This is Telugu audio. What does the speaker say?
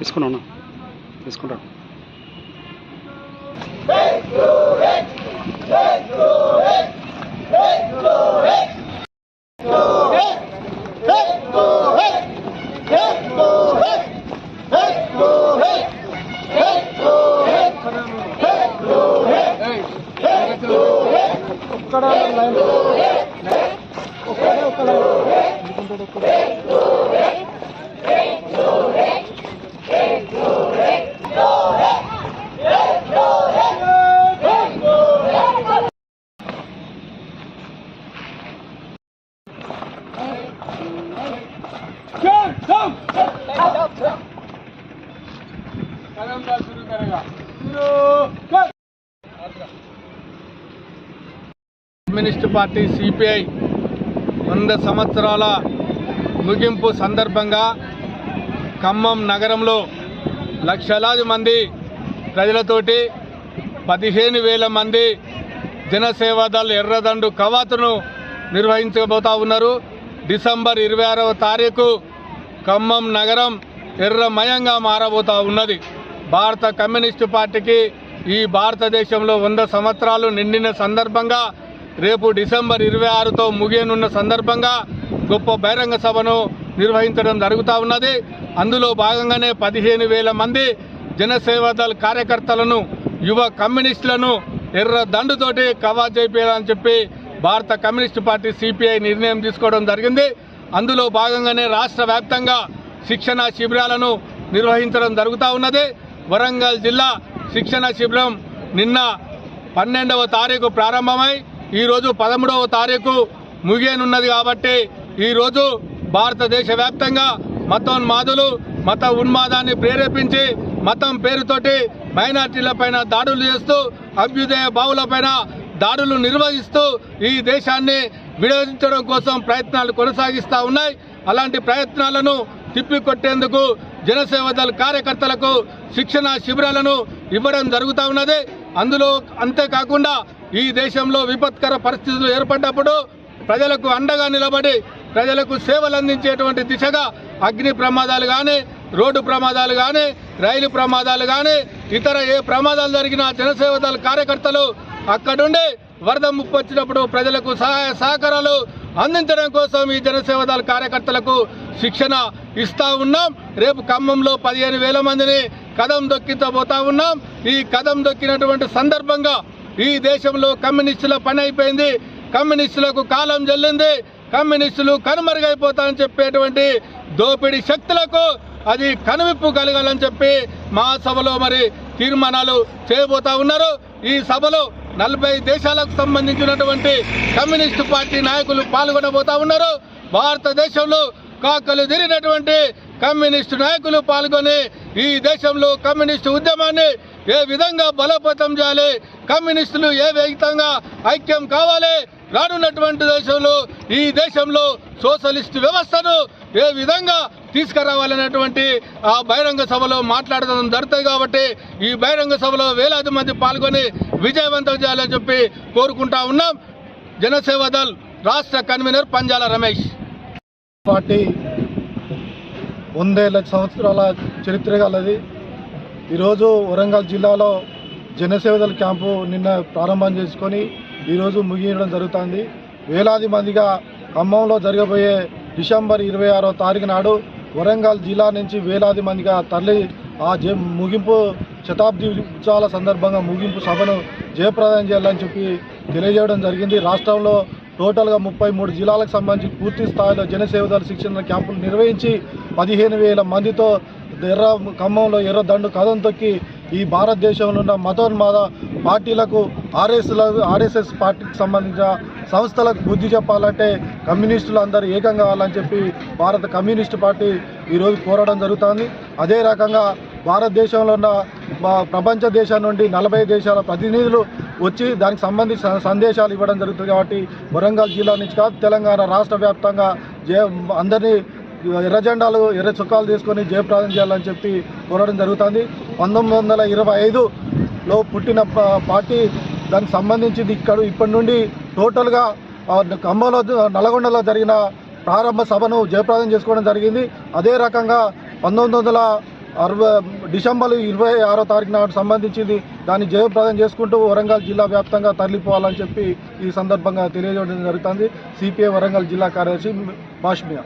తీసుకున్నాను తీసుకుంటాను. కమ్యూనిస్ట్ పార్టీ సిపిఐ 100 సంవత్సరాల ముగింపు సందర్భంగా ఖమ్మం నగరంలో లక్షలాది మంది ప్రజలతోటి 15,000 మంది జనసేవాదళ్ ఎర్రదండు కవాతును నిర్వహించబోతా ఉన్నారు. డిసెంబర్ 26వ తారీఖు ఖమ్మం నగరం ఎర్రమయంగా మారబోతా ఉన్నది. భారత కమ్యూనిస్టు పార్టీకి ఈ భారతదేశంలో 100 సంవత్సరాలు నిండిన సందర్భంగా రేపు డిసెంబర్ 26తో ముగియనున్న సందర్భంగా గొప్ప బహిరంగ సభను నిర్వహించడం జరుగుతూ ఉన్నది. అందులో భాగంగానే 15,000 మంది జనసేవాదళ్ కార్యకర్తలను యువ కమ్యూనిస్టులను ఎర్ర దండుతోటి కవా చేయాలని చెప్పి భారత కమ్యూనిస్టు పార్టీ సిపిఐ నిర్ణయం తీసుకోవడం జరిగింది. అందులో భాగంగానే రాష్ట్ర వ్యాప్తంగా శిక్షణ శిబిరాలను నిర్వహించడం జరుగుతూ ఉన్నది. వరంగల్ జిల్లా శిక్షణ శిబిరం నిన్న 12వ తారీఖు ప్రారంభమై ఈరోజు 13వ తారీఖు ముగియనున్నది. కాబట్టి ఈరోజు భారతదేశ వ్యాప్తంగా మతోన్మాదులు మత ఉన్మాదాన్ని ప్రేరేపించి మతం పేరుతోటి మైనార్టీలపైన దాడులు చేస్తూ అభ్యుదయ బావులపైన దాడులు నిర్వహిస్తూ ఈ దేశాన్ని విడదీయించడం కోసం ప్రయత్నాలు కొనసాగిస్తూ ఉన్నాయి. అలాంటి ప్రయత్నాలను తిప్పికొట్టేందుకు జనసేవాదళ్ కార్యకర్తలకు శిక్షణ శిబిరాలను ఇవ్వడం జరుగుతూ ఉన్నది. అందులో అంతేకాకుండా ఈ దేశంలో విపత్కర పరిస్థితులు ఏర్పడ్డప్పుడు ప్రజలకు అండగా నిలబడి ప్రజలకు సేవలు అందించేటువంటి దిశగా అగ్ని ప్రమాదాలు కానీ రోడ్డు ప్రమాదాలు కానీ రైలు ప్రమాదాలు కానీ ఇతర ఏ ప్రమాదాలు జరిగినా జనసేవాదళ్ కార్యకర్తలు అక్కడుండి వరద ముప్పు వచ్చినప్పుడు ప్రజలకు సహాయ సహకారాలు అందించడం కోసం ఈ జనసేవాదళ్ కార్యకర్తలకు శిక్షణ ఇస్తూ ఉన్నాం. రేపు ఖమ్మంలో 15,000 మందిని కదం దొక్కించబోతా ఉన్నాం. ఈ కదం దొక్కినటువంటి సందర్భంగా ఈ దేశంలో కమ్యూనిస్టుల పని అయిపోయింది, కమ్యూనిస్టులకు కాలం చెల్లింది, కమ్యూనిస్టులు కనుమరుగైపోతారని చెప్పేటువంటి దోపిడీ శక్తులకు అది కనువిప్పు కలగాలని చెప్పి మహాసభలో మరి తీర్మానాలు చేయబోతా ఉన్నారు. ఈ సభలో 40 దేశాలకు సంబంధించినటువంటి కమ్యూనిస్టు పార్టీ నాయకులు పాల్గొనబోతా ఉన్నారు. భారతదేశంలో కాకలు తిరిగినటువంటి కమ్యూనిస్టు నాయకులు పాల్గొని ఈ దేశంలో కమ్యూనిస్టు ఉద్యమాన్ని ఏ విధంగా బలోపేతం చేయాలి, కమ్యూనిస్టులు ఏ విధంగా ఐక్యం కావాలి, రానున్నటువంటి దేశంలో ఈ దేశంలో సోషలిస్టు వ్యవస్థను ఏ విధంగా తీసుకురావాలనేటువంటి ఆ బహిరంగ సభలో మాట్లాడడం జరుగుతుంది. కాబట్టి ఈ బహిరంగ సభలో వేలాది మంది పాల్గొని విజయవంతం చేయాలని చెప్పి కోరుకుంటా ఉన్నాం. జనసేవాదళ్ రాష్ట్ర కన్వీనర్ పంజాల రమేష్. పార్టీ 100 సంవత్సరాల చరిత్ర గలది. ఈరోజు వరంగల్ జిల్లాలో జనసేవాదళ్ క్యాంపు నిన్న ప్రారంభం చేసుకొని ఈరోజు ముగియడం జరుగుతుంది. వేలాది మందిగా ఖమ్మంలో జరగబోయే డిసెంబర్ 26వ తారీఖు నాడు వరంగల్ జిల్లా నుంచి వేలాది మందిగా తరలి ఆ ముగింపు శతాబ్ది ఉత్సవాల సందర్భంగా ముగింపు సభను జయప్రదం చేయాలని చెప్పి తెలియజేయడం జరిగింది. రాష్ట్రంలో టోటల్గా 33 జిల్లాలకు సంబంధించి పూర్తి స్థాయిలో జనసేవాదళ్ శిక్షణ క్యాంపులు నిర్వహించి 15,000 మందితో ఖమ్మంలో ఎర్రదండు కదం తొక్కి ఈ భారతదేశంలో ఉన్న మతోన్మాద పార్టీలకు ఆర్ఎస్ఎస్ పార్టీకి సంబంధించిన సంస్థలకు బుద్ధి చెప్పాలంటే కమ్యూనిస్టులు అందరూ ఏకం కావాలని చెప్పి భారత కమ్యూనిస్టు పార్టీ ఈరోజు కోరడం జరుగుతుంది. అదే రకంగా భారతదేశంలో ఉన్న ప్రపంచ దేశాల నుండి 40 దేశాల ప్రతినిధులు వచ్చి దానికి సంబంధించిన సందేశాలు ఇవ్వడం జరుగుతుంది. కాబట్టి వరంగల్ జిల్లా నుంచి కాదు తెలంగాణ రాష్ట్ర వ్యాప్తంగా అందరినీ ఎర్ర జెండాలు ఎర్ర చుక్కాలు తీసుకొని జయప్రదం చేయాలని చెప్పి కోరడం జరుగుతుంది. 1925లో పుట్టిన పార్టీ దానికి సంబంధించింది ఇప్పటి నుండి టోటల్గా ఖమ్మంలో నల్గొండలో జరిగిన ప్రారంభ సభను జయప్రదం చేసుకోవడం జరిగింది. అదే రకంగా డిసెంబర్ 26వ తారీఖు నాడు సంబంధించింది దాన్ని జయప్రదం చేసుకుంటూ వరంగల్ జిల్లా వ్యాప్తంగా తరలిపోవాలని చెప్పి ఈ సందర్భంగా తెలియజేయడం జరుగుతుంది. సిపిఐ వరంగల్ జిల్లా కార్యదర్శి బాష్మియా.